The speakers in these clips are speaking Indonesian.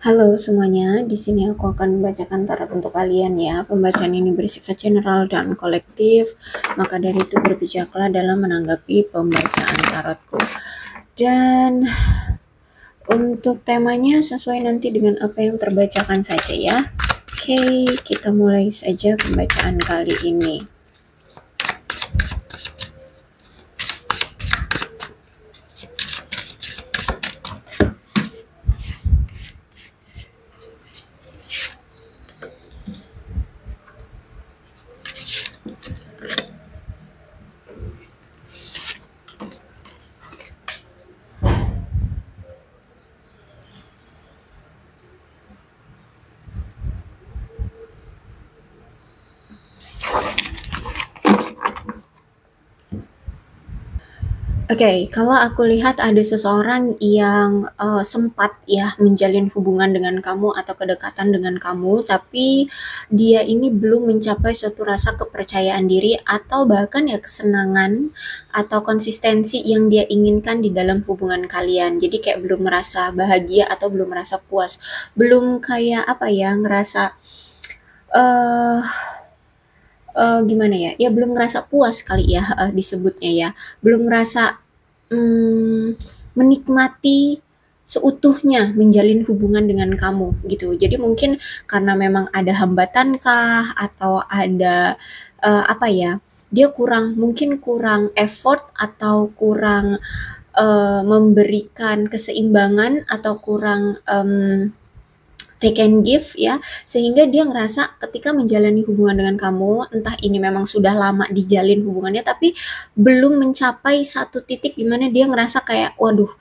Halo semuanya, di sini aku akan membacakan tarot untuk kalian ya. Pembacaan ini bersifat general dan kolektif, maka dari itu berbijaklah dalam menanggapi pembacaan tarotku. Dan untuk temanya sesuai nanti dengan apa yang terbacakan saja ya. Oke, kita mulai saja pembacaan kali ini. Oke, kalau aku lihat ada seseorang yang sempat ya menjalin hubungan dengan kamu atau kedekatan dengan kamu, tapi dia ini belum mencapai suatu rasa kepercayaan diri atau bahkan ya kesenangan atau konsistensi yang dia inginkan di dalam hubungan kalian. Jadi kayak belum merasa bahagia atau belum merasa puas, belum kayak apa ya ngerasa eh gimana ya, ya belum ngerasa puas kali ya, disebutnya ya. Belum ngerasa, menikmati seutuhnya menjalin hubungan dengan kamu, gitu. Jadi mungkin karena memang ada hambatan kah atau ada, apa ya, dia mungkin kurang effort atau kurang, memberikan keseimbangan atau kurang, take and give ya, sehingga dia ngerasa ketika menjalani hubungan dengan kamu, entah ini memang sudah lama dijalin hubungannya, tapi belum mencapai satu titik di mana dia ngerasa kayak, waduh,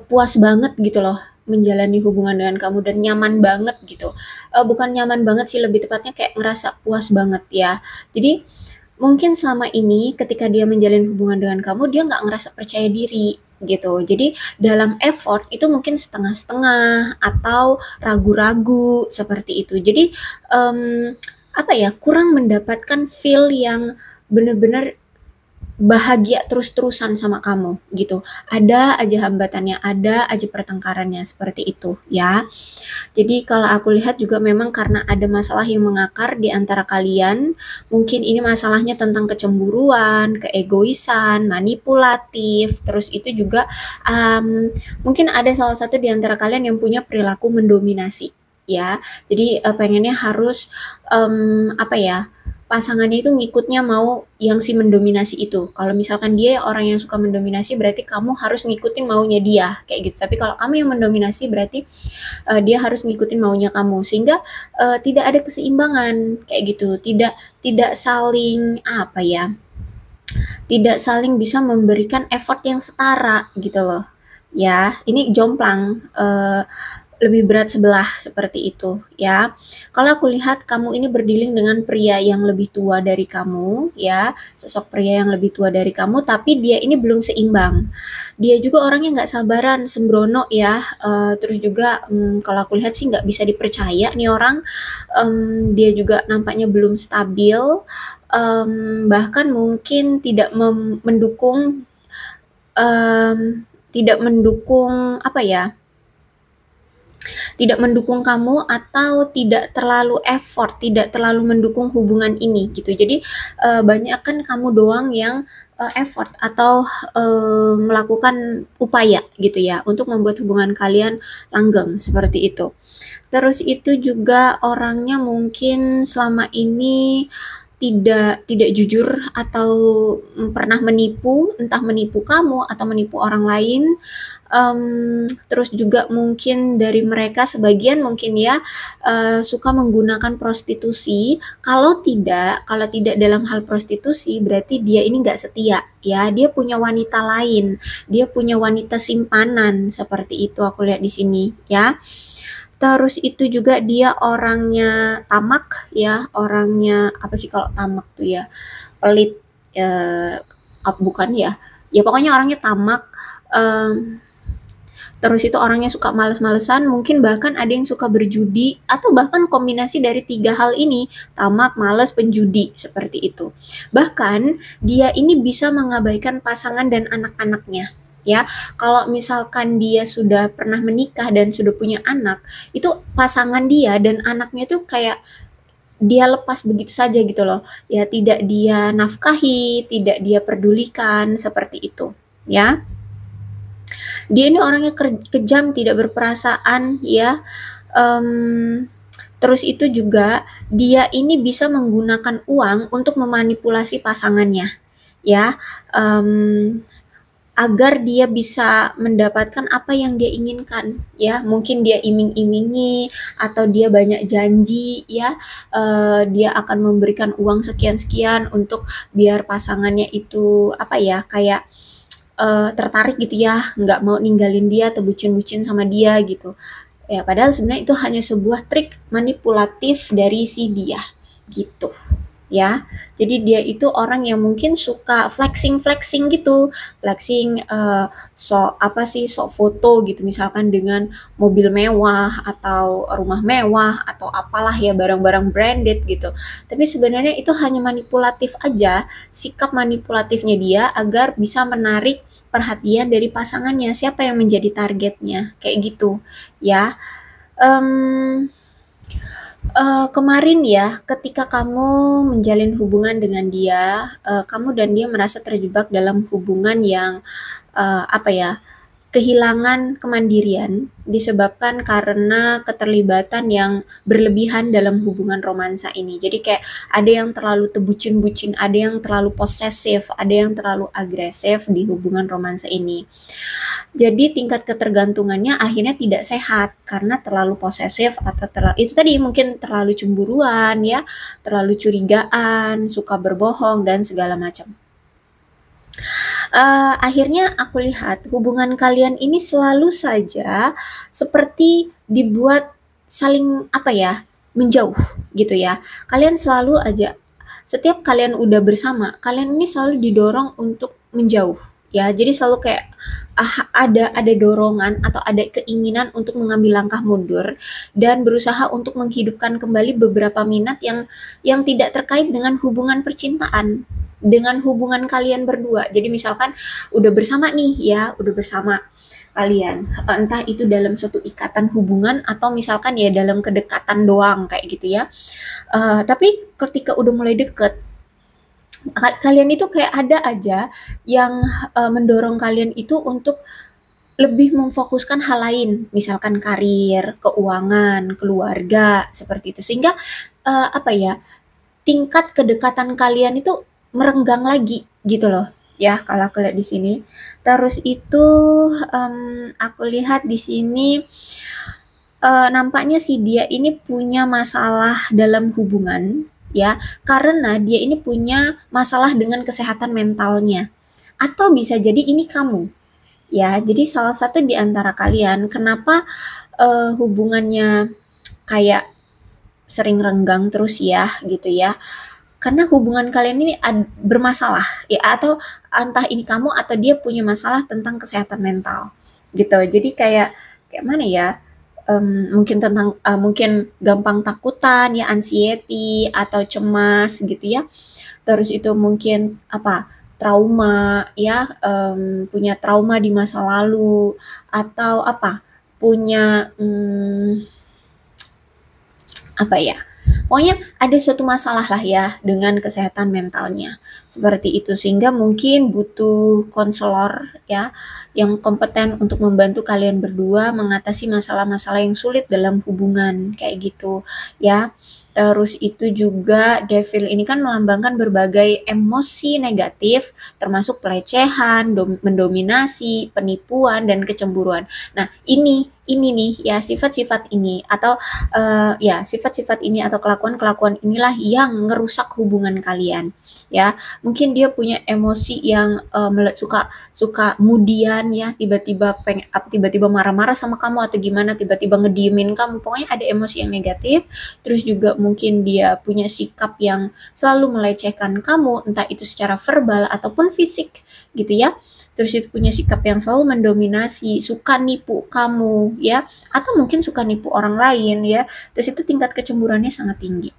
puas banget gitu loh menjalani hubungan dengan kamu dan nyaman banget gitu. Bukan nyaman banget sih, lebih tepatnya kayak ngerasa puas banget ya. Jadi mungkin selama ini ketika dia menjalin hubungan dengan kamu, dia nggak ngerasa percaya diri gitu. Jadi dalam effort itu mungkin setengah-setengah atau ragu-ragu seperti itu. Jadi apa ya, kurang mendapatkan feel yang benar-benar bahagia terus-terusan sama kamu gitu. Ada aja hambatannya, ada aja pertengkarannya seperti itu ya. Jadi kalau aku lihat juga memang karena ada masalah yang mengakar di antara kalian, mungkin ini masalahnya tentang kecemburuan, keegoisan, manipulatif, terus itu juga mungkin ada salah satu di antara kalian yang punya perilaku mendominasi ya. Jadi pengennya harus apa ya, pasangannya itu ngikutnya mau yang si mendominasi itu. Kalau misalkan dia orang yang suka mendominasi, berarti kamu harus ngikutin maunya dia kayak gitu. Tapi kalau kamu yang mendominasi, berarti dia harus ngikutin maunya kamu, sehingga tidak ada keseimbangan kayak gitu. Tidak tidak saling apa ya, tidak saling bisa memberikan effort yang setara gitu loh ya. Ini jomplang, lebih berat sebelah seperti itu ya. Kalau aku lihat kamu ini berdealing dengan pria yang lebih tua dari kamu ya, sosok pria yang lebih tua dari kamu, tapi dia ini belum seimbang. Dia juga orangnya nggak sabaran, sembrono ya, terus juga kalau aku lihat sih nggak bisa dipercaya nih orang. Dia juga nampaknya belum stabil, bahkan mungkin mendukung, tidak mendukung apa ya, tidak mendukung kamu atau tidak terlalu effort, tidak terlalu mendukung hubungan ini gitu. Jadi banyak kan kamu doang yang effort atau melakukan upaya gitu ya untuk membuat hubungan kalian langgeng seperti itu. Terus itu juga orangnya mungkin selama ini tidak jujur atau pernah menipu, entah menipu kamu atau menipu orang lain. Terus juga mungkin dari mereka sebagian mungkin ya, suka menggunakan prostitusi. Kalau tidak dalam hal prostitusi, berarti dia ini nggak setia ya, dia punya wanita lain, dia punya wanita simpanan, seperti itu aku lihat di sini ya. Terus itu juga dia orangnya tamak ya, orangnya apa sih kalau tamak tuh ya, pelit, bukan ya, ya pokoknya orangnya tamak, terus itu orangnya suka males-malesan, mungkin bahkan ada yang suka berjudi, atau bahkan kombinasi dari 3 hal ini, tamak, males, penjudi, seperti itu. Bahkan dia ini bisa mengabaikan pasangan dan anak-anaknya. ya. Kalau misalkan dia sudah pernah menikah dan sudah punya anak, itu pasangan dia dan anaknya tuh kayak dia lepas begitu saja gitu loh. Ya tidak dia nafkahi, tidak dia pedulikan seperti itu, ya. Dia ini orangnya kejam, tidak berperasaan, ya. Um, Terus itu juga dia ini bisa menggunakan uang untuk memanipulasi pasangannya, ya. Um, Agar dia bisa mendapatkan apa yang dia inginkan, ya. Mungkin dia iming-imingi atau dia banyak janji, ya. Dia akan memberikan uang sekian-sekian untuk biar pasangannya itu apa ya, kayak tertarik gitu ya, nggak mau ninggalin dia atau bucin-bucin sama dia gitu. Ya padahal sebenarnya itu hanya sebuah trik manipulatif dari si dia gitu, ya. Jadi dia itu orang yang mungkin suka flexing-flexing gitu, flexing, sok apa sih, sok foto gitu misalkan dengan mobil mewah atau rumah mewah atau apalah ya, barang-barang branded gitu. Tapi sebenarnya itu hanya manipulatif aja, sikap manipulatifnya dia agar bisa menarik perhatian dari pasangannya, siapa yang menjadi targetnya, kayak gitu, ya. Mmm Kemarin ya, ketika kamu menjalin hubungan dengan dia, kamu dan dia merasa terjebak dalam hubungan yang, apa ya, kehilangan kemandirian disebabkan karena keterlibatan yang berlebihan dalam hubungan romansa ini. Jadi kayak ada yang terlalu bucin-bucin, ada yang terlalu posesif, ada yang terlalu agresif di hubungan romansa ini. Jadi tingkat ketergantungannya akhirnya tidak sehat karena terlalu posesif atau itu tadi mungkin terlalu cemburuan ya, terlalu curigaan, suka berbohong dan segala macam. Akhirnya aku lihat hubungan kalian ini selalu saja seperti dibuat saling apa ya, menjauh gitu ya. Kalian selalu aja setiap kalian udah bersama, kalian ini selalu didorong untuk menjauh ya. Jadi selalu kayak ada dorongan atau ada keinginan untuk mengambil langkah mundur dan berusaha untuk menghidupkan kembali beberapa minat yang tidak terkait dengan hubungan percintaan, dengan hubungan kalian berdua. Jadi misalkan udah bersama nih ya, udah bersama kalian, entah itu dalam suatu ikatan hubungan atau misalkan ya dalam kedekatan doang kayak gitu ya. Tapi ketika udah mulai deket, kalian itu kayak ada aja yang mendorong kalian itu untuk lebih memfokuskan hal lain, misalkan karir, keuangan, keluarga, seperti itu. Sehingga apa ya, tingkat kedekatan kalian itu merenggang lagi gitu loh. Ya, kalau aku lihat di sini. Terus itu aku lihat di sini nampaknya si dia ini punya masalah dalam hubungan ya, karena dia ini punya masalah dengan kesehatan mentalnya. Atau bisa jadi ini kamu. Ya, jadi salah satu di antara kalian kenapa hubungannya kayak sering renggang terus ya gitu ya, karena hubungan kalian ini bermasalah ya, atau entah ini kamu atau dia punya masalah tentang kesehatan mental gitu. Jadi kayak kayak mana ya, mungkin tentang mungkin gampang takutan ya, anxiety atau cemas gitu ya. Terus itu mungkin apa, trauma ya, punya trauma di masa lalu atau apa, punya apa ya, pokoknya ada suatu masalah lah ya dengan kesehatan mentalnya seperti itu, sehingga mungkin butuh konselor ya yang kompeten untuk membantu kalian berdua mengatasi masalah-masalah yang sulit dalam hubungan kayak gitu ya. Terus itu juga devil ini kan melambangkan berbagai emosi negatif termasuk pelecehan, mendominasi, penipuan dan kecemburuan. Nah, ini nih ya, sifat-sifat ini atau ya sifat-sifat ini atau kelakuan-kelakuan inilah yang ngerusak hubungan kalian ya. Mungkin dia punya emosi yang suka suka kemudian ya, tiba-tiba tiba-tiba marah-marah sama kamu atau gimana, tiba-tiba ngediemin kamu, pokoknya ada emosi yang negatif. Terus juga mungkin dia punya sikap yang selalu melecehkan kamu, entah itu secara verbal ataupun fisik gitu ya. Terus itu punya sikap yang selalu mendominasi, suka nipu kamu ya, atau mungkin suka nipu orang lain ya. Terus itu tingkat kecemburuannya sangat tinggi.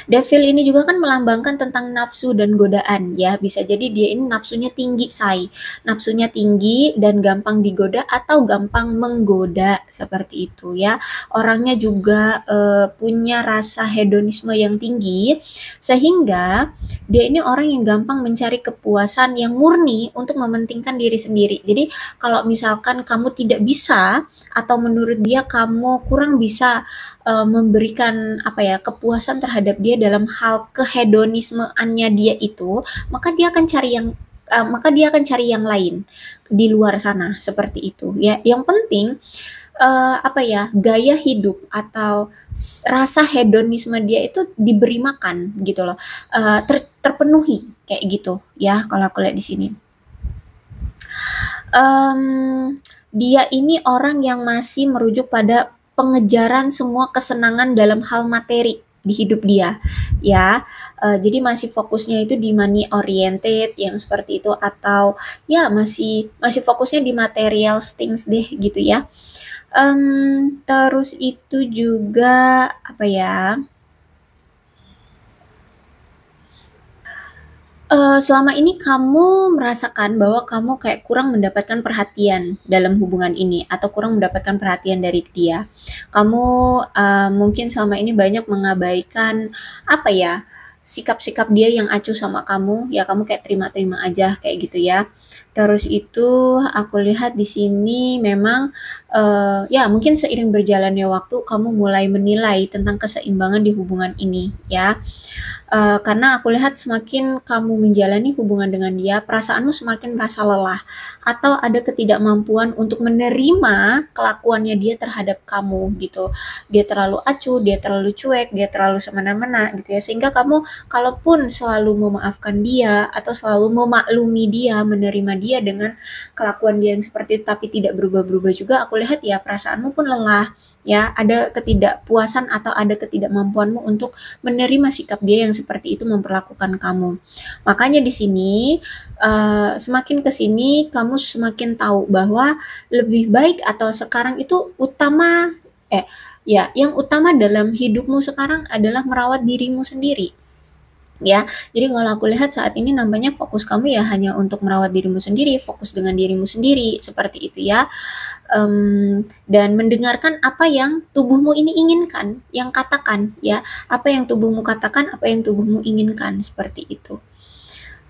Devil ini juga kan melambangkan tentang nafsu dan godaan ya. Bisa jadi dia ini nafsunya tinggi, say. Nafsunya tinggi dan gampang digoda atau gampang menggoda seperti itu ya. Orangnya juga punya rasa hedonisme yang tinggi sehingga dia ini orang yang gampang mencari kepuasan yang murni untuk mementingkan diri sendiri. Jadi kalau misalkan kamu tidak bisa atau menurut dia kamu kurang bisa memberikan apa ya kepuasan terhadap dia dalam hal kehedonismeannya dia itu, maka dia akan cari yang lain di luar sana seperti itu ya. Yang penting apa ya gaya hidup atau rasa hedonisme dia itu diberi makan gitu loh, terpenuhi kayak gitu ya kalau aku lihat di sini. Dia ini orang yang masih merujuk pada pengejaran semua kesenangan dalam hal materi di hidup dia ya. Jadi masih fokusnya itu di money oriented yang seperti itu, atau ya masih masih fokusnya di material things deh gitu ya. Terus itu juga apa ya, selama ini kamu merasakan bahwa kamu kayak kurang mendapatkan perhatian dalam hubungan ini atau kurang mendapatkan perhatian dari dia. Kamu, mungkin selama ini banyak mengabaikan, apa ya, sikap-sikap dia yang acuh sama kamu, ya kamu kayak terima-terima aja kayak gitu ya. Terus itu aku lihat di sini memang, ya mungkin seiring berjalannya waktu kamu mulai menilai tentang keseimbangan di hubungan ini ya. Karena aku lihat semakin kamu menjalani hubungan dengan dia, perasaanmu semakin merasa lelah atau ada ketidakmampuan untuk menerima kelakuannya dia terhadap kamu gitu. Dia terlalu acuh, dia terlalu cuek, dia terlalu semena-mena gitu ya. Sehingga kamu kalaupun selalu memaafkan dia atau selalu memaklumi dia, menerima dia dengan kelakuan dia yang seperti itu tapi tidak berubah-berubah juga, aku lihat ya perasaanmu pun lelah ya, ada ketidakpuasan atau ada ketidakmampuanmu untuk menerima sikap dia yang seperti itu memperlakukan kamu. Makanya di sini semakin ke sini kamu semakin tahu bahwa lebih baik atau sekarang itu utama ya yang utama dalam hidupmu sekarang adalah merawat dirimu sendiri. Ya, jadi kalau aku lihat saat ini namanya fokus kamu ya hanya untuk merawat dirimu sendiri, fokus dengan dirimu sendiri, seperti itu ya. Dan mendengarkan apa yang tubuhmu ini inginkan, yang katakan ya, apa yang tubuhmu katakan, apa yang tubuhmu inginkan, seperti itu.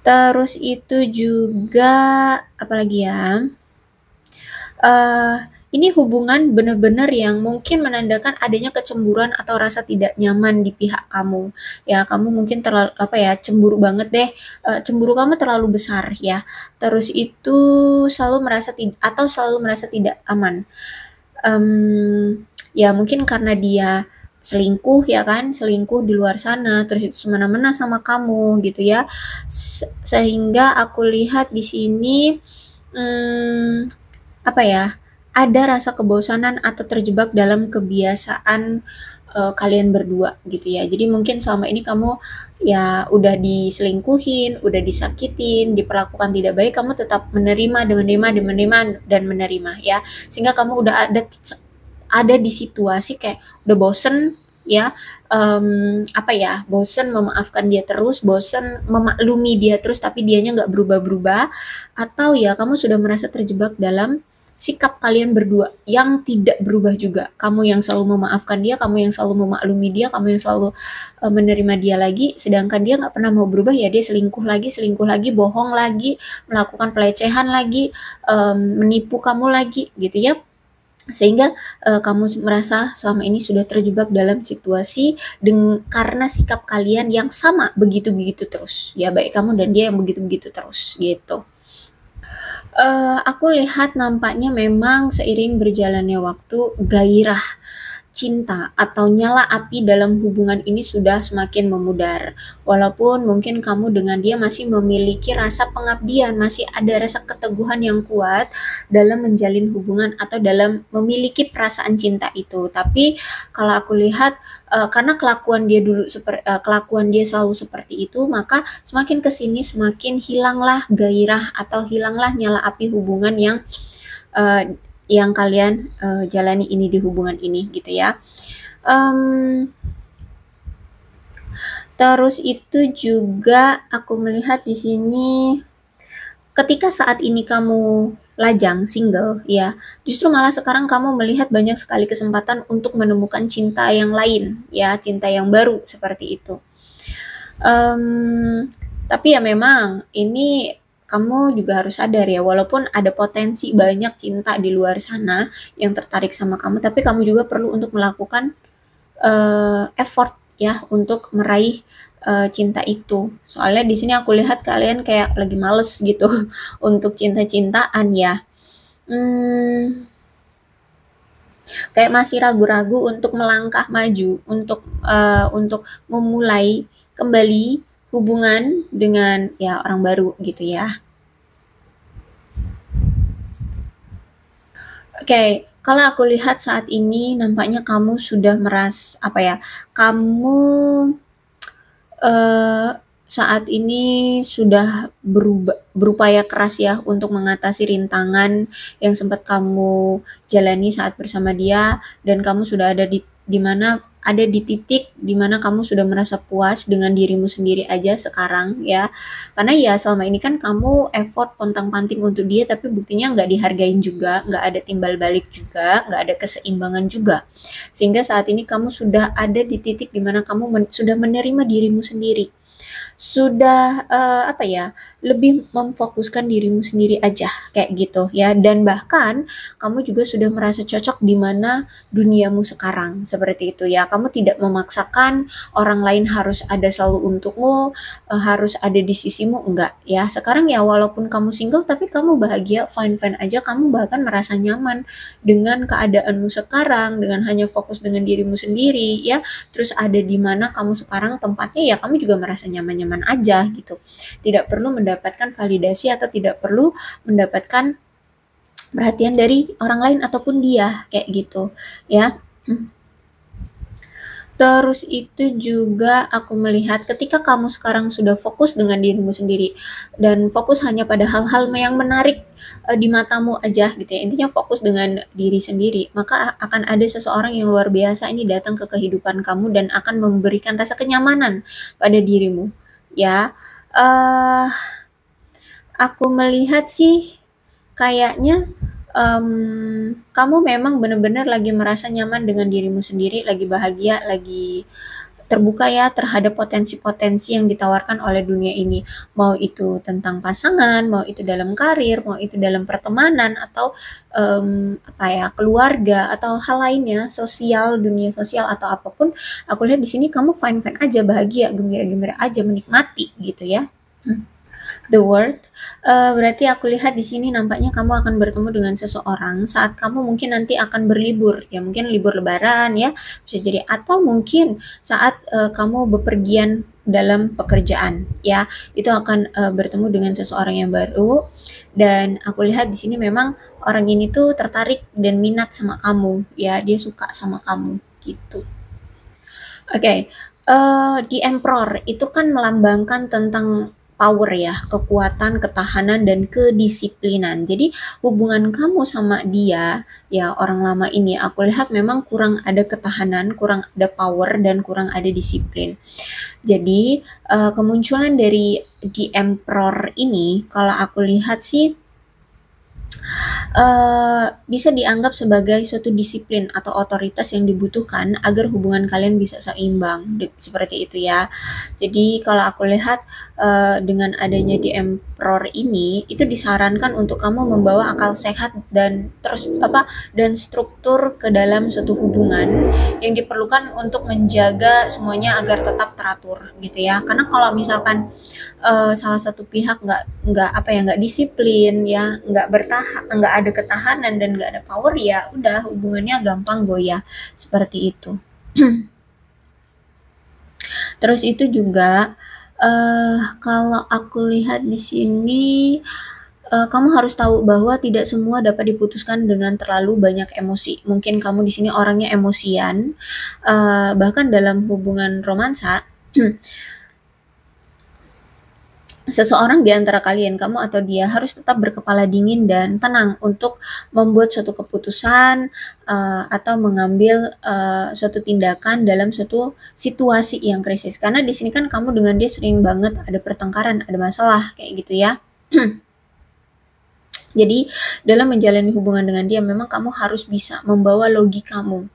Terus itu juga apalagi ya, ini hubungan benar-benar yang mungkin menandakan adanya kecemburuan atau rasa tidak nyaman di pihak kamu. Ya, kamu mungkin terlalu apa ya, cemburu banget deh, cemburu kamu terlalu besar ya. Terus itu selalu merasa tidak aman. Ya mungkin karena dia selingkuh ya kan, selingkuh di luar sana, terus itu semena-mena sama kamu gitu ya. Sehingga aku lihat di sini, apa ya, ada rasa kebosanan atau terjebak dalam kebiasaan kalian berdua gitu ya. Jadi mungkin selama ini kamu ya udah diselingkuhin, udah disakitin, diperlakukan tidak baik, kamu tetap menerima dan menerima ya. Sehingga kamu udah ada di situasi kayak udah bosen ya, apa ya, bosen memaafkan dia terus, bosen memaklumi dia terus tapi dianya nggak berubah-berubah, atau ya kamu sudah merasa terjebak dalam sikap kalian berdua yang tidak berubah juga. Kamu yang selalu memaafkan dia, kamu yang selalu memaklumi dia, kamu yang selalu menerima dia lagi, sedangkan dia nggak pernah mau berubah ya, dia selingkuh lagi, bohong lagi, melakukan pelecehan lagi, menipu kamu lagi gitu ya. Sehingga kamu merasa selama ini sudah terjebak dalam situasi karena sikap kalian yang sama begitu-begitu terus ya, baik kamu dan dia yang begitu-begitu terus gitu. Aku lihat nampaknya memang seiring berjalannya waktu, gairah cinta atau nyala api dalam hubungan ini sudah semakin memudar. Walaupun mungkin kamu dengan dia masih memiliki rasa pengabdian, masih ada rasa keteguhan yang kuat dalam menjalin hubungan atau dalam memiliki perasaan cinta itu. Tapi kalau aku lihat karena kelakuan dia selalu seperti itu, maka semakin kesini semakin hilanglah gairah atau hilanglah nyala api hubungan yang kalian jalani ini di hubungan ini gitu ya. Terus itu juga aku melihat di sini ketika saat ini kamu lajang, single, ya, justru malah sekarang kamu melihat banyak sekali kesempatan untuk menemukan cinta yang lain, ya, cinta yang baru seperti itu. Tapi ya memang ini kamu juga harus sadar ya, walaupun ada potensi banyak cinta di luar sana yang tertarik sama kamu, tapi kamu juga perlu untuk melakukan effort ya untuk meraih cinta itu. Soalnya di sini aku lihat kalian kayak lagi males gitu untuk cinta-cintaan ya. Hmm, Kayak masih ragu-ragu untuk melangkah maju, untuk memulai kembali hubungan dengan ya orang baru gitu ya. Oke, kalau aku lihat saat ini nampaknya kamu sudah apa ya? Kamu eh, saat ini sudah berupaya keras ya untuk mengatasi rintangan yang sempat kamu jalani saat bersama dia, dan kamu sudah ada di mana ada di titik di mana kamu sudah merasa puas dengan dirimu sendiri aja sekarang ya. Karena ya selama ini kan kamu effort pontang-panting untuk dia, tapi buktinya nggak dihargain juga, nggak ada timbal balik juga, nggak ada keseimbangan juga. Sehingga saat ini kamu sudah ada di titik di mana kamu sudah menerima dirimu sendiri, sudah apa ya, lebih memfokuskan dirimu sendiri aja kayak gitu ya, dan bahkan kamu juga sudah merasa cocok di mana duniamu sekarang seperti itu ya. Kamu tidak memaksakan orang lain harus ada selalu untukmu, harus ada di sisimu, enggak ya. Sekarang ya walaupun kamu single tapi kamu bahagia, fine-fine aja, kamu bahkan merasa nyaman dengan keadaanmu sekarang, dengan hanya fokus dengan dirimu sendiri ya. Terus ada di mana kamu sekarang tempatnya, ya kamu juga merasa nyaman-nyaman aja gitu. Tidak perlu mendapatkan validasi atau tidak perlu mendapatkan perhatian dari orang lain ataupun dia kayak gitu ya. Terus itu juga aku melihat ketika kamu sekarang sudah fokus dengan dirimu sendiri dan fokus hanya pada hal-hal yang menarik di matamu aja gitu ya. Intinya fokus dengan diri sendiri, maka akan ada seseorang yang luar biasa ini datang ke kehidupan kamu dan akan memberikan rasa kenyamanan pada dirimu. Ya, eh aku melihat sih kayaknya kamu memang benar-benar lagi merasa nyaman dengan dirimu sendiri, lagi bahagia, lagi terbuka ya terhadap potensi-potensi yang ditawarkan oleh dunia ini. Mau itu tentang pasangan, mau itu dalam karir, mau itu dalam pertemanan atau apa ya, keluarga atau hal lainnya, sosial, dunia sosial atau apapun. Aku lihat di sini kamu fine-fine aja, bahagia, gembira-gembira aja, menikmati gitu ya. The word, berarti aku lihat di sini nampaknya kamu akan bertemu dengan seseorang saat kamu mungkin nanti akan berlibur, ya mungkin libur lebaran ya, bisa jadi, atau mungkin saat kamu bepergian dalam pekerjaan ya, itu akan bertemu dengan seseorang yang baru, dan aku lihat di sini memang orang ini tuh tertarik dan minat sama kamu ya, dia suka sama kamu gitu. Oke, di Emperor itu kan melambangkan tentang power ya, kekuatan, ketahanan, dan kedisiplinan. Jadi hubungan kamu sama dia, ya orang lama ini, aku lihat memang kurang ada ketahanan, kurang ada power, dan kurang ada disiplin. Jadi kemunculan dari di Emperor ini, kalau aku lihat sih bisa dianggap sebagai suatu disiplin atau otoritas yang dibutuhkan agar hubungan kalian bisa seimbang, seperti itu ya. Jadi kalau aku lihat dengan adanya di Emperor ini, itu disarankan untuk kamu membawa akal sehat dan terus dan struktur ke dalam suatu hubungan yang diperlukan untuk menjaga semuanya agar tetap teratur gitu ya. Karena kalau misalkan salah satu pihak nggak disiplin ya, nggak ada ketahanan dan nggak ada power, ya udah hubungannya gampang goyah seperti itu. Terus itu juga kalau aku lihat di sini kamu harus tahu bahwa tidak semua dapat diputuskan dengan terlalu banyak emosi. Mungkin kamu di sini orangnya emosian, bahkan dalam hubungan romansa seseorang di antara kalian, kamu atau dia, harus tetap berkepala dingin dan tenang untuk membuat suatu keputusan, atau mengambil, suatu tindakan dalam suatu situasi yang krisis. Karena di sini kan kamu dengan dia sering banget ada pertengkaran, ada masalah, kayak gitu ya. Jadi dalam menjalani hubungan dengan dia memang kamu harus bisa membawa logikamu,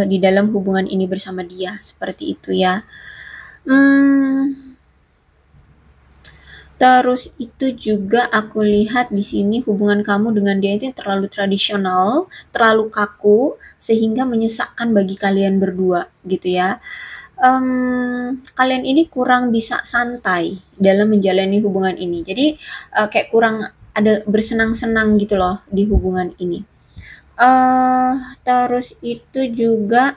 di dalam hubungan ini bersama dia, seperti itu ya. Mmm. Terus itu juga aku lihat di sini hubungan kamu dengan dia itu terlalu tradisional, terlalu kaku, sehingga menyesakkan bagi kalian berdua gitu ya. Kalian ini kurang bisa santai dalam menjalani hubungan ini. Jadi kayak kurang ada bersenang-senang gitu loh di hubungan ini. Terus itu juga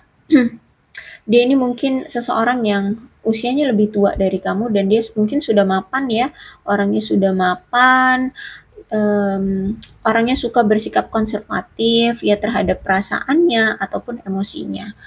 dia ini mungkin seseorang yang usianya lebih tua dari kamu dan dia mungkin sudah mapan ya, orangnya sudah mapan, orangnya suka bersikap konservatif ya terhadap perasaannya ataupun emosinya.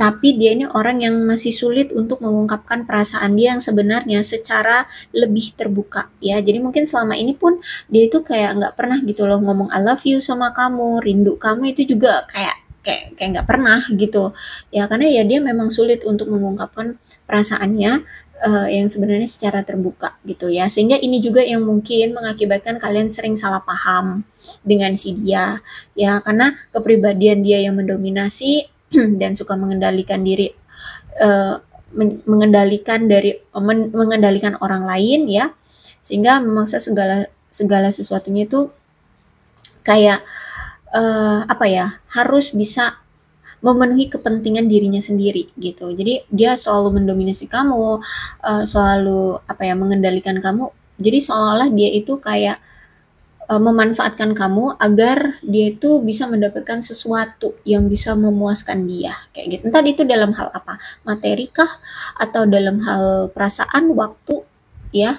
Tapi dia ini orang yang masih sulit untuk mengungkapkan perasaan dia yang sebenarnya secara lebih terbuka ya. Jadi mungkin selama ini pun dia itu kayak nggak pernah gitu loh ngomong I love you sama kamu, rindu kamu itu juga kayak kayak kayak nggak pernah gitu ya, karena ya dia memang sulit untuk mengungkapkan perasaannya yang sebenarnya secara terbuka gitu ya, sehingga ini juga yang mungkin mengakibatkan kalian sering salah paham dengan si dia ya, karena kepribadian dia yang mendominasi dan suka mengendalikan diri, mengendalikan orang lain ya, sehingga memaksa segala segala sesuatunya itu kayak apa ya, harus bisa memenuhi kepentingan dirinya sendiri gitu. Jadi dia selalu mendominasi kamu, selalu apa ya, mengendalikan kamu. Jadi seolah-olah dia itu kayak memanfaatkan kamu agar dia itu bisa mendapatkan sesuatu yang bisa memuaskan dia kayak gitu. Entah itu dalam hal apa, materi kah atau dalam hal perasaan, waktu ya.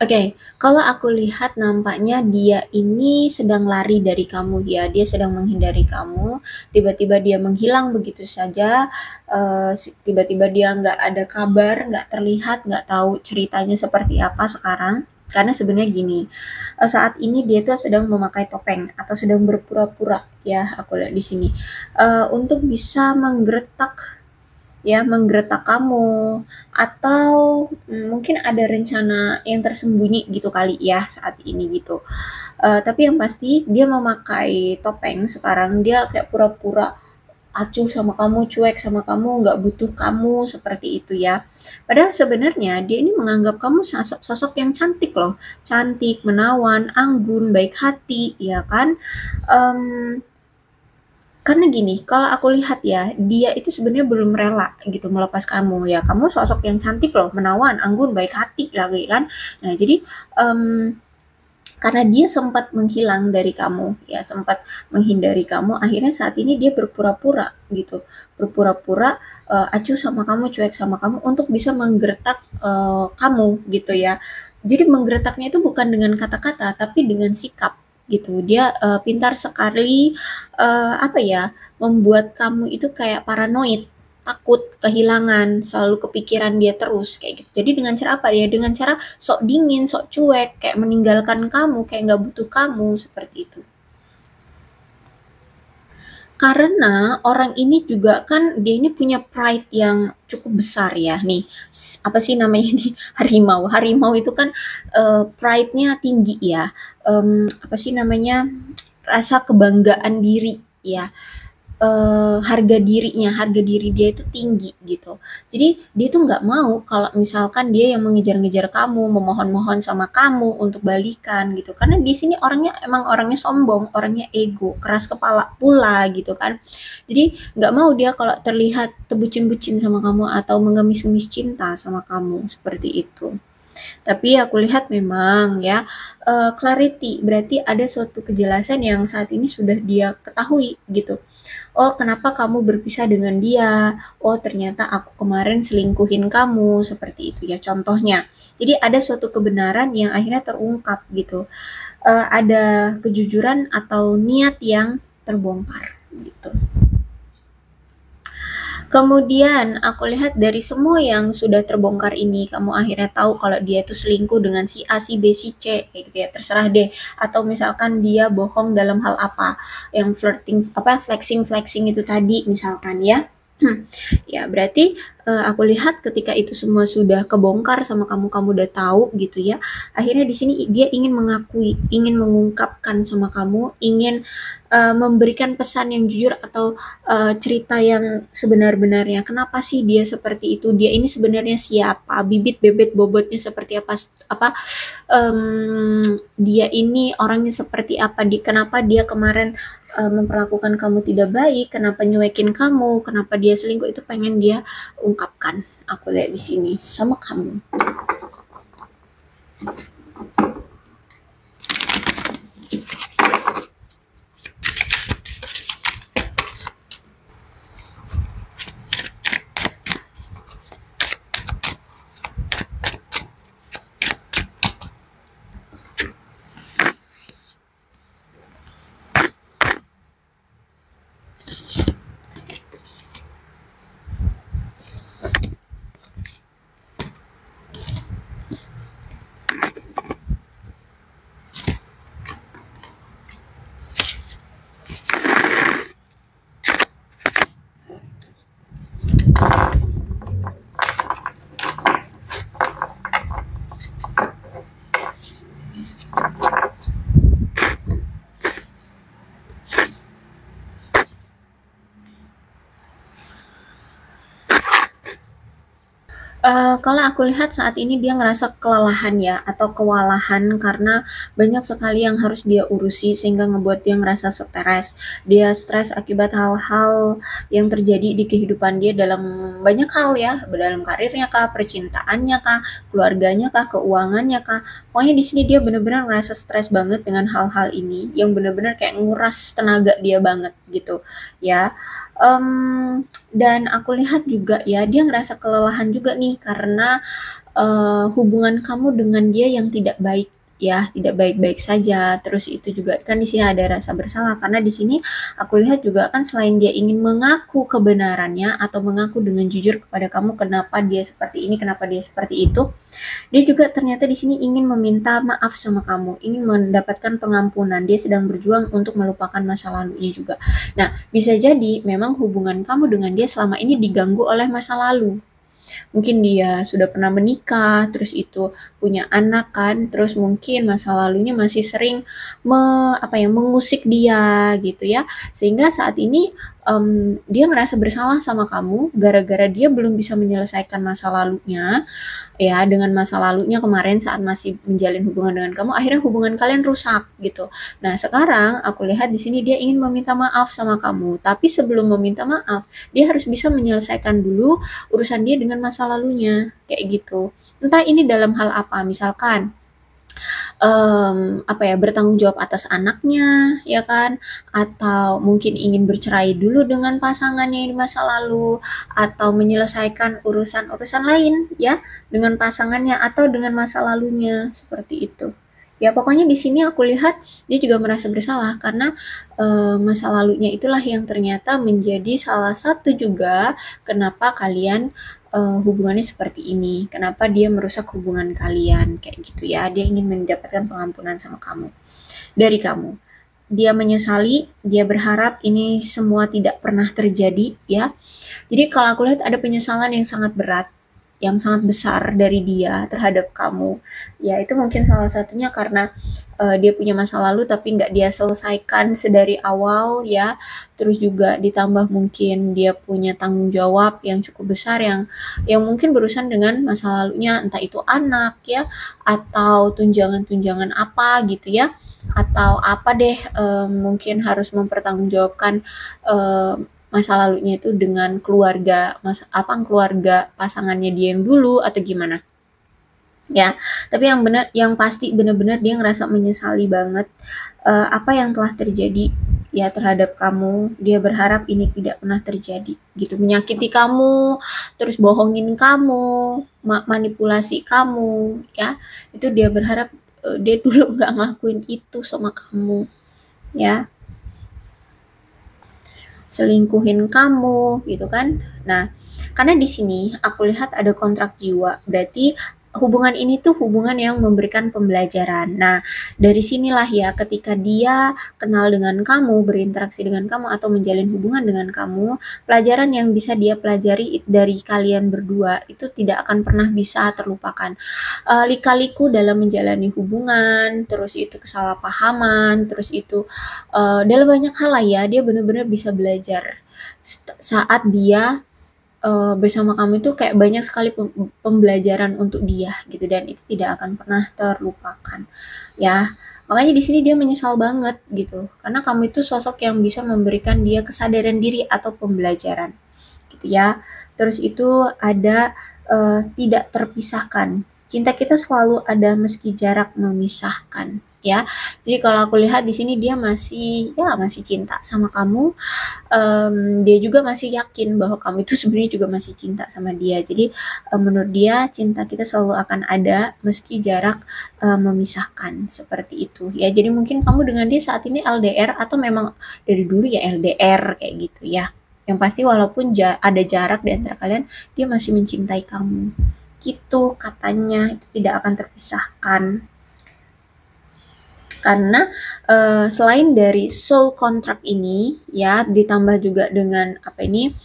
Oke, kalau aku lihat nampaknya dia ini sedang lari dari kamu ya, dia sedang menghindari kamu, tiba-tiba dia menghilang begitu saja, tiba-tiba dia nggak ada kabar, nggak terlihat, nggak tahu ceritanya seperti apa sekarang. Karena sebenarnya gini, saat ini dia tuh sedang memakai topeng atau sedang berpura-pura ya, aku lihat di sini, untuk bisa menggretak kamu atau mungkin ada rencana yang tersembunyi gitu kali ya saat ini gitu. Tapi yang pasti dia memakai topeng sekarang, dia kayak pura-pura acuh sama kamu, cuek sama kamu, nggak butuh kamu, seperti itu ya. Padahal sebenarnya dia ini menganggap kamu sosok yang cantik loh, cantik, menawan, anggun, baik hati, ya kan? Mmm karena gini, kalau aku lihat ya, dia itu sebenarnya belum rela gitu melepas kamu ya. Kamu sosok yang cantik loh, menawan, anggun, baik hati lagi kan. Nah, jadi karena dia sempat menghilang dari kamu, ya sempat menghindari kamu, akhirnya saat ini dia berpura-pura gitu, berpura-pura acuh sama kamu, cuek sama kamu untuk bisa menggertak kamu gitu ya. Jadi menggertaknya itu bukan dengan kata-kata, tapi dengan sikap gitu. Dia pintar sekali apa ya, membuat kamu itu kayak paranoid, takut kehilangan, selalu kepikiran dia terus kayak gitu. Jadi dengan cara apa ya? Dengan cara sok dingin, sok cuek, kayak meninggalkan kamu, kayak nggak butuh kamu seperti itu. Karena orang ini juga kan dia ini punya pride yang cukup besar ya nih. Apa sih namanya ini? Harimau. Harimau itu kan pride-nya tinggi ya. Apa sih namanya? Rasa kebanggaan diri ya. harga dirinya, harga diri dia itu tinggi gitu. Jadi dia tuh nggak mau kalau misalkan dia yang mengejar-ngejar kamu, memohon-mohon sama kamu untuk balikan gitu. Karena di sini orangnya emang orangnya sombong, orangnya ego, keras kepala pula gitu kan. Jadi nggak mau dia kalau terlihat tebucin-bucin sama kamu atau mengemis-ngemis cinta sama kamu seperti itu. Tapi aku lihat memang ya, clarity, berarti ada suatu kejelasan yang saat ini sudah dia ketahui gitu. Oh, kenapa kamu berpisah dengan dia? Oh, ternyata aku kemarin selingkuhin kamu, seperti itu ya contohnya. Jadi ada suatu kebenaran yang akhirnya terungkap gitu. Ada kejujuran atau niat yang terbongkar gitu. Kemudian aku lihat dari semua yang sudah terbongkar ini, kamu akhirnya tahu kalau dia itu selingkuh dengan si A, si B, si C, kayak gitu ya, terserah deh. Atau misalkan dia bohong dalam hal apa, yang flirting, apa flexing itu tadi misalkan ya. Ya, berarti aku lihat ketika itu semua sudah kebongkar sama kamu, kamu udah tahu gitu ya. Akhirnya di sini dia ingin mengakui, ingin mengungkapkan sama kamu, ingin memberikan pesan yang jujur atau cerita yang sebenar-benarnya. Kenapa sih dia seperti itu? Dia ini sebenarnya siapa? Bibit bebet bobotnya seperti apa? Apa dia ini orangnya seperti apa? Kenapa dia kemarin memperlakukan kamu tidak baik? Kenapa nyuekin kamu? Kenapa dia selingkuh? Itu pengen dia ungkapkan. Aku lihat di sini sama kamu. Kalau aku lihat saat ini dia ngerasa kelelahan ya, atau kewalahan karena banyak sekali yang harus dia urusi sehingga ngebuat dia ngerasa stres. Dia stres akibat hal-hal yang terjadi di kehidupan dia dalam banyak hal ya, dalam karirnya kah, percintaannya kah, keluarganya kah, keuangannya kah. Pokoknya di sini dia benar-benar ngerasa stres banget dengan hal-hal ini yang benar-benar kayak nguras tenaga dia banget gitu ya. Dan aku lihat juga ya, dia ngerasa kelelahan juga nih karena hubungan kamu dengan dia yang tidak baik ya, tidak baik-baik saja. Terus itu juga kan di sini ada rasa bersalah karena di sini aku lihat juga kan selain dia ingin mengaku kebenarannya atau mengaku dengan jujur kepada kamu kenapa dia seperti ini, kenapa dia seperti itu, dia juga ternyata di sini ingin meminta maaf sama kamu, ingin mendapatkan pengampunan. Dia sedang berjuang untuk melupakan masa lalunya juga. Nah, bisa jadi memang hubungan kamu dengan dia selama ini diganggu oleh masa lalu. Mungkin dia sudah pernah menikah, terus itu punya anak kan, terus mungkin masa lalunya masih sering mengusik dia gitu ya. Sehingga saat ini dia ngerasa bersalah sama kamu gara-gara dia belum bisa menyelesaikan masa lalunya ya, dengan masa lalunya kemarin saat masih menjalin hubungan dengan kamu, akhirnya hubungan kalian rusak gitu. Nah, sekarang aku lihat di sini dia ingin meminta maaf sama kamu, tapi sebelum meminta maaf, dia harus bisa menyelesaikan dulu urusan dia dengan masa lalunya, kayak gitu. Entah ini dalam hal apa, misalkan bertanggung jawab atas anaknya, ya kan? Atau mungkin ingin bercerai dulu dengan pasangannya di masa lalu, atau menyelesaikan urusan-urusan lain ya dengan pasangannya atau dengan masa lalunya seperti itu. Ya pokoknya di sini aku lihat dia juga merasa bersalah karena masa lalunya itulah yang ternyata menjadi salah satu juga kenapa kalian hubungannya seperti ini. Kenapa dia merusak hubungan kalian kayak gitu ya. Dia ingin mendapatkan pengampunan sama kamu, dari kamu. Dia menyesali, dia berharap ini semua tidak pernah terjadi ya. Jadi kalau aku lihat ada penyesalan yang sangat berat, yang sangat besar dari dia terhadap kamu. Ya itu mungkin salah satunya karena dia punya masa lalu tapi nggak dia selesaikan sedari awal ya. Terus juga ditambah mungkin dia punya tanggung jawab yang cukup besar yang mungkin berurusan dengan masa lalunya, entah itu anak ya, atau tunjangan-tunjangan apa gitu ya, atau apa deh, mungkin harus mempertanggungjawabkan, masa lalunya itu dengan keluarga pasangannya dia yang dulu atau gimana. Ya, tapi yang pasti benar-benar dia ngerasa menyesali banget, apa yang telah terjadi ya terhadap kamu. Dia berharap ini tidak pernah terjadi gitu, menyakiti kamu, terus bohongin kamu, manipulasi kamu ya. Itu dia berharap, dia dulu nggak ngelakuin itu sama kamu ya, selingkuhin kamu gitu kan. Nah, karena di sini aku lihat ada kontrak jiwa, berarti hubungan ini tuh hubungan yang memberikan pembelajaran. Nah, dari sinilah ya ketika dia kenal dengan kamu, berinteraksi dengan kamu atau menjalin hubungan dengan kamu, pelajaran yang bisa dia pelajari dari kalian berdua itu tidak akan pernah bisa terlupakan. Lika-liku dalam menjalani hubungan, terus itu kesalahpahaman, terus itu dalam banyak hal lah ya, dia benar-benar bisa belajar saat dia bersama kamu itu kayak banyak sekali pembelajaran untuk dia gitu, dan itu tidak akan pernah terlupakan ya. Makanya di sini dia menyesal banget gitu, karena kamu itu sosok yang bisa memberikan dia kesadaran diri atau pembelajaran gitu ya. Terus itu ada tidak terpisahkan. Cinta kita selalu ada meski jarak memisahkan ya. Jadi kalau aku lihat di sini dia masih cinta sama kamu. Dia juga masih yakin bahwa kamu itu sebenarnya juga masih cinta sama dia. Jadi menurut dia cinta kita selalu akan ada meski jarak memisahkan, seperti itu ya. Jadi mungkin kamu dengan dia saat ini LDR atau memang dari dulu ya LDR kayak gitu ya. Yang pasti walaupun ada jarak di antara kalian, dia masih mencintai kamu. Gitu katanya, itu tidak akan terpisahkan. Karena selain dari soul contract ini ya, ditambah juga dengan apa ini,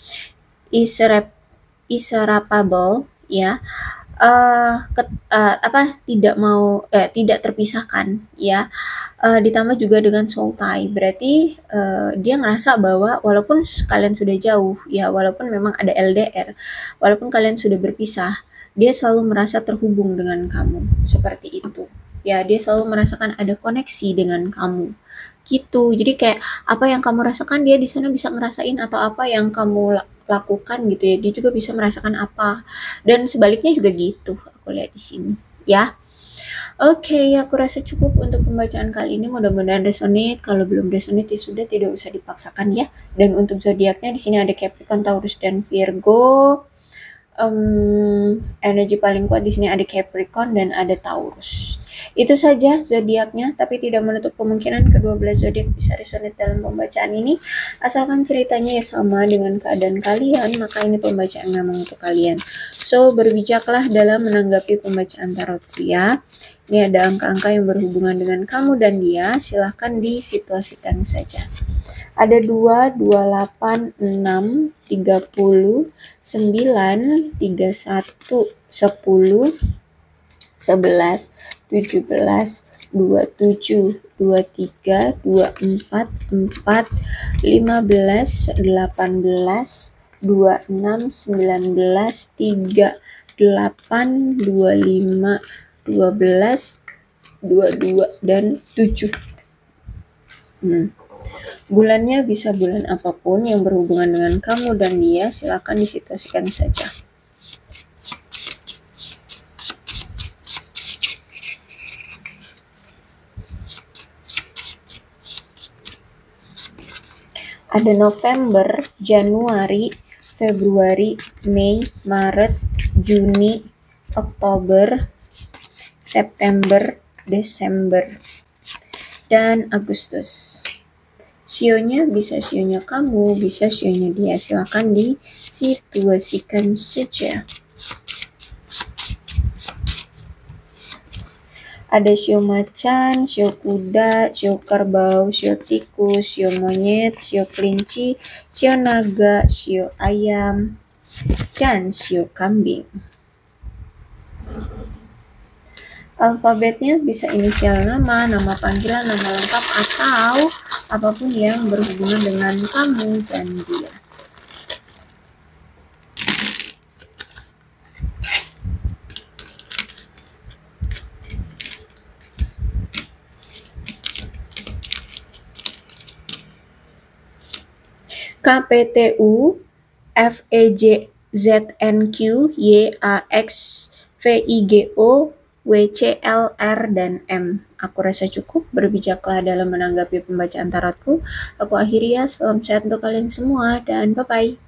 irreparable ya, tidak terpisahkan ya, ditambah juga dengan soul tie. Berarti dia ngerasa bahwa walaupun kalian sudah jauh ya, walaupun memang ada LDR, walaupun kalian sudah berpisah, dia selalu merasa terhubung dengan kamu, seperti itu ya. Dia selalu merasakan ada koneksi dengan kamu gitu. Jadi kayak apa yang kamu rasakan dia di sana bisa ngerasain, atau apa yang kamu lakukan gitu ya, dia juga bisa merasakan apa, dan sebaliknya juga gitu aku lihat di sini ya. Oke, aku rasa cukup untuk pembacaan kali ini. Mudah-mudahan resonate. Kalau belum resonate ya sudah, tidak usah dipaksakan ya. Dan untuk zodiaknya di sini ada Capricorn, Taurus, dan Virgo. Energi paling kuat di sini ada Capricorn dan ada Taurus. Itu saja zodiaknya, tapi tidak menutup kemungkinan kedua belas zodiak bisa resonate dalam pembacaan ini. Asalkan ceritanya ya sama dengan keadaan kalian, maka ini pembacaan memang untuk kalian. So, berbijaklah dalam menanggapi pembacaan tarot ya. Ini ada angka-angka yang berhubungan dengan kamu dan dia, silahkan disituasikan saja. Ada 2, 28, 6, 30, 9, 31, 10, 11, 17, 27, 23, 24, 4, 15, 18, 26, 19, 3, 8, 25, 12, 22, dan 7. Bulannya bisa bulan apapun yang berhubungan dengan kamu dan dia, silakan disituasikan saja. Ada November, Januari, Februari, Mei, Maret, Juni, Oktober, September, Desember, dan Agustus. Sionya bisa sionya kamu, bisa sionya dia, silakan disituasikan saja. Ada sio macan, sio kuda, sio kerbau, sio tikus, sio monyet, sio kelinci, sio naga, sio ayam, dan sio kambing. Alfabetnya bisa inisial nama, nama panggilan, nama lengkap, atau apapun yang berhubungan dengan kamu dan dia. KPTU FEJZNQ YAXVIGO WCLR dan M. Aku rasa cukup, berbijaklah dalam menanggapi pembacaan tarotku. Aku akhiri ya, salam sehat untuk kalian semua dan bye-bye.